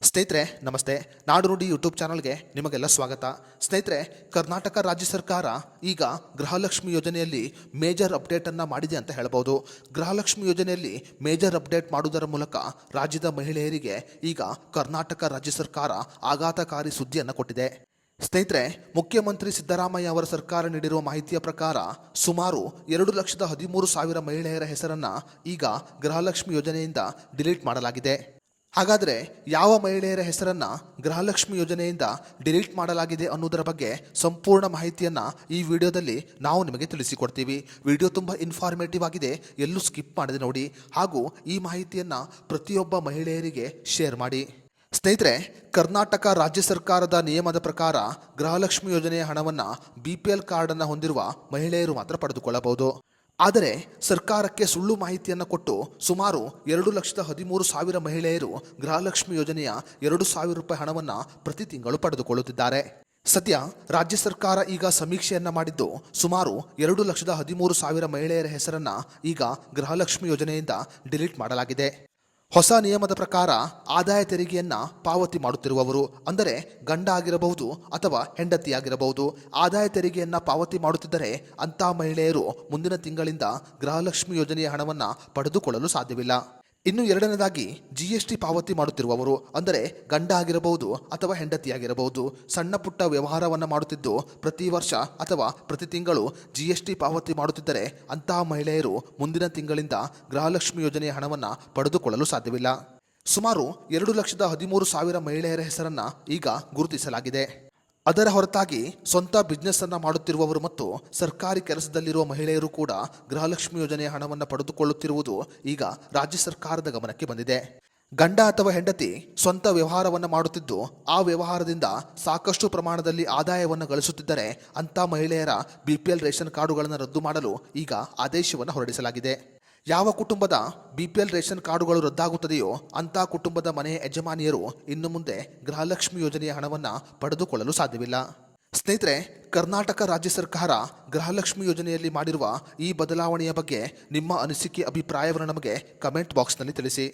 ಸ್ನೇಹಿತರೆ ನಮಸ್ತೆ. ನಾಡು ನುಡಿ ಯೂಟ್ಯೂಬ್ ಚಾನಲ್ಗೆ ನಿಮಗೆಲ್ಲ ಸ್ವಾಗತ. ಸ್ನೇಹಿತರೆ, ಕರ್ನಾಟಕ ರಾಜ್ಯ ಸರ್ಕಾರ ಈಗ ಗೃಹಲಕ್ಷ್ಮಿ ಯೋಜನೆಯಲ್ಲಿ ಮೇಜರ್ ಅಪ್ಡೇಟನ್ನು ಮಾಡಿದೆ ಅಂತ ಹೇಳ್ಬೋದು. ಗೃಹಲಕ್ಷ್ಮಿ ಯೋಜನೆಯಲ್ಲಿ ಮೇಜರ್ ಅಪ್ಡೇಟ್ ಮಾಡುವುದರ ಮೂಲಕ ರಾಜ್ಯದ ಮಹಿಳೆಯರಿಗೆ ಈಗ ಕರ್ನಾಟಕ ರಾಜ್ಯ ಸರ್ಕಾರ ಆಘಾತಕಾರಿ ಸುದ್ದಿಯನ್ನು ಕೊಟ್ಟಿದೆ. ಸ್ನೇಹಿತರೆ, ಮುಖ್ಯಮಂತ್ರಿ ಸಿದ್ದರಾಮಯ್ಯ ಅವರ ಸರ್ಕಾರ ನೀಡಿರುವ ಮಾಹಿತಿಯ ಪ್ರಕಾರ ಸುಮಾರು 2,13,000 ಮಹಿಳೆಯರ ಹೆಸರನ್ನು ಈಗ ಗೃಹಲಕ್ಷ್ಮಿ ಯೋಜನೆಯಿಂದ ಡಿಲೀಟ್ ಮಾಡಲಾಗಿದೆ. ಹಾಗಾದರೆ ಯಾವ ಮಹಿಳೆಯರ ಹೆಸರನ್ನು ಗೃಹಲಕ್ಷ್ಮಿ ಯೋಜನೆಯಿಂದ ಡಿಲೀಟ್ ಮಾಡಲಾಗಿದೆ ಅನ್ನೋದರ ಬಗ್ಗೆ ಸಂಪೂರ್ಣ ಮಾಹಿತಿಯನ್ನು ಈ ವಿಡಿಯೋದಲ್ಲಿ ನಾವು ನಿಮಗೆ ತಿಳಿಸಿಕೊಡ್ತೀವಿ. ವಿಡಿಯೋ ತುಂಬ ಇನ್ಫಾರ್ಮೇಟಿವ್ ಆಗಿದೆ, ಎಲ್ಲೂ ಸ್ಕಿಪ್ ಮಾಡದೆ ನೋಡಿ. ಹಾಗೂ ಈ ಮಾಹಿತಿಯನ್ನು ಪ್ರತಿಯೊಬ್ಬ ಮಹಿಳೆಯರಿಗೆ ಶೇರ್ ಮಾಡಿ. ಸ್ನೇಹಿತರೆ, ಕರ್ನಾಟಕ ರಾಜ್ಯ ಸರ್ಕಾರದ ನಿಯಮದ ಪ್ರಕಾರ ಗೃಹಲಕ್ಷ್ಮಿ ಯೋಜನೆಯ ಹಣವನ್ನು BPL ಕಾರ್ಡನ್ನು ಹೊಂದಿರುವ ಮಹಿಳೆಯರು ಮಾತ್ರ ಪಡೆದುಕೊಳ್ಳಬಹುದು. ಆದರೆ ಸರ್ಕಾರಕ್ಕೆ ಸುಳ್ಳು ಮಾಹಿತಿಯನ್ನು ಕೊಟ್ಟು ಸುಮಾರು 2,13,000 ಮಹಿಳೆಯರು ಗೃಹಲಕ್ಷ್ಮಿ ಯೋಜನೆಯ 2,000 ರೂಪಾಯಿ ಹಣವನ್ನು ಪ್ರತಿ ತಿಂಗಳು ಪಡೆದುಕೊಳ್ಳುತ್ತಿದ್ದಾರೆ. ಸದ್ಯ ರಾಜ್ಯ ಸರ್ಕಾರ ಈಗ ಸಮೀಕ್ಷೆಯನ್ನ ಮಾಡಿದ್ದು ಸುಮಾರು 2,13,000 ಮಹಿಳೆಯರ ಹೆಸರನ್ನ ಈಗ ಗೃಹಲಕ್ಷ್ಮಿ ಯೋಜನೆಯಿಂದ ಡಿಲೀಟ್ ಮಾಡಲಾಗಿದೆ. ಹೊಸ ನಿಯಮದ ಪ್ರಕಾರ ಆದಾಯ ತೆರಿಗೆಯನ್ನ ಪಾವತಿ ಮಾಡುತ್ತಿರುವವರು, ಅಂದರೆ ಗಂಡ ಆಗಿರಬಹುದು ಅಥವಾ ಹೆಂಡತಿಯಾಗಿರಬಹುದು, ಆದಾಯ ತೆರಿಗೆಯನ್ನ ಪಾವತಿ ಮಾಡುತ್ತಿದ್ದರೆ ಅಂತಹ ಮಹಿಳೆಯರು ಮುಂದಿನ ತಿಂಗಳಿಂದ ಗೃಹಲಕ್ಷ್ಮಿ ಯೋಜನೆಯ ಹಣವನ್ನು ಪಡೆದುಕೊಳ್ಳಲು ಸಾಧ್ಯವಿಲ್ಲ. ಇನ್ನು ಎರಡನೇದಾಗಿ GST ಪಾವತಿ ಮಾಡುತ್ತಿರುವವರು, ಅಂದರೆ ಗಂಡ ಆಗಿರಬಹುದು ಅಥವಾ ಹೆಂಡತಿಯಾಗಿರಬಹುದು, ಸಣ್ಣ ಪುಟ್ಟ ವ್ಯವಹಾರವನ್ನು ಮಾಡುತ್ತಿದ್ದು ಪ್ರತಿ ವರ್ಷ ಅಥವಾ ಪ್ರತಿ ತಿಂಗಳು GST ಪಾವತಿ ಮಾಡುತ್ತಿದ್ದರೆ ಅಂತಹ ಮಹಿಳೆಯರು ಮುಂದಿನ ತಿಂಗಳಿಂದ ಗೃಹಲಕ್ಷ್ಮಿ ಯೋಜನೆಯ ಹಣವನ್ನು ಪಡೆದುಕೊಳ್ಳಲು ಸಾಧ್ಯವಿಲ್ಲ. ಸುಮಾರು 2,13,000 ಮಹಿಳೆಯರ ಹೆಸರನ್ನು ಈಗ ಗುರುತಿಸಲಾಗಿದೆ. ಅದರ ಹೊರತಾಗಿ ಸ್ವಂತ ಬಿಸ್ನೆಸ್ ಅನ್ನು ಮಾಡುತ್ತಿರುವವರು ಮತ್ತು ಸರ್ಕಾರಿ ಕೆಲಸದಲ್ಲಿರುವ ಮಹಿಳೆಯರು ಕೂಡ ಗೃಹಲಕ್ಷ್ಮಿ ಯೋಜನೆಯ ಹಣವನ್ನು ಪಡೆದುಕೊಳ್ಳುತ್ತಿರುವುದು ಈಗ ರಾಜ್ಯ ಸರ್ಕಾರದ ಗಮನಕ್ಕೆ ಬಂದಿದೆ. ಗಂಡ ಅಥವಾ ಹೆಂಡತಿ ಸ್ವಂತ ವ್ಯವಹಾರವನ್ನು ಮಾಡುತ್ತಿದ್ದು ಆ ವ್ಯವಹಾರದಿಂದ ಸಾಕಷ್ಟು ಪ್ರಮಾಣದಲ್ಲಿ ಆದಾಯವನ್ನು ಗಳಿಸುತ್ತಿದ್ದರೆ ಅಂಥ ಮಹಿಳೆಯರ BPL ರೇಷನ್ ಕಾರ್ಡುಗಳನ್ನು ರದ್ದು ಮಾಡಲು ಈಗ ಆದೇಶವನ್ನು ಹೊರಡಿಸಲಾಗಿದೆ. ಯಾವ ಕುಟುಂಬದ BPL ರೇಷನ್ ಕಾರ್ಡುಗಳು ರದ್ದಾಗುತ್ತದೆಯೋ ಅಂಥ ಕುಟುಂಬದ ಮನೆಯ ಯಜಮಾನಿಯರು ಇನ್ನು ಮುಂದೆ ಗೃಹಲಕ್ಷ್ಮಿ ಯೋಜನೆಯ ಹಣವನ್ನು ಪಡೆದುಕೊಳ್ಳಲು ಸಾಧ್ಯವಿಲ್ಲ. ಸ್ನೇಹಿತರೆ, ಕರ್ನಾಟಕ ರಾಜ್ಯ ಸರ್ಕಾರ ಗೃಹಲಕ್ಷ್ಮಿ ಯೋಜನೆಯಲ್ಲಿ ಮಾಡಿರುವ ಈ ಬದಲಾವಣೆಯ ಬಗ್ಗೆ ನಿಮ್ಮ ಅನಿಸಿಕೆ, ಅಭಿಪ್ರಾಯವನ್ನು ನಮಗೆ ಕಮೆಂಟ್ ಬಾಕ್ಸ್ನಲ್ಲಿ ತಿಳಿಸಿ.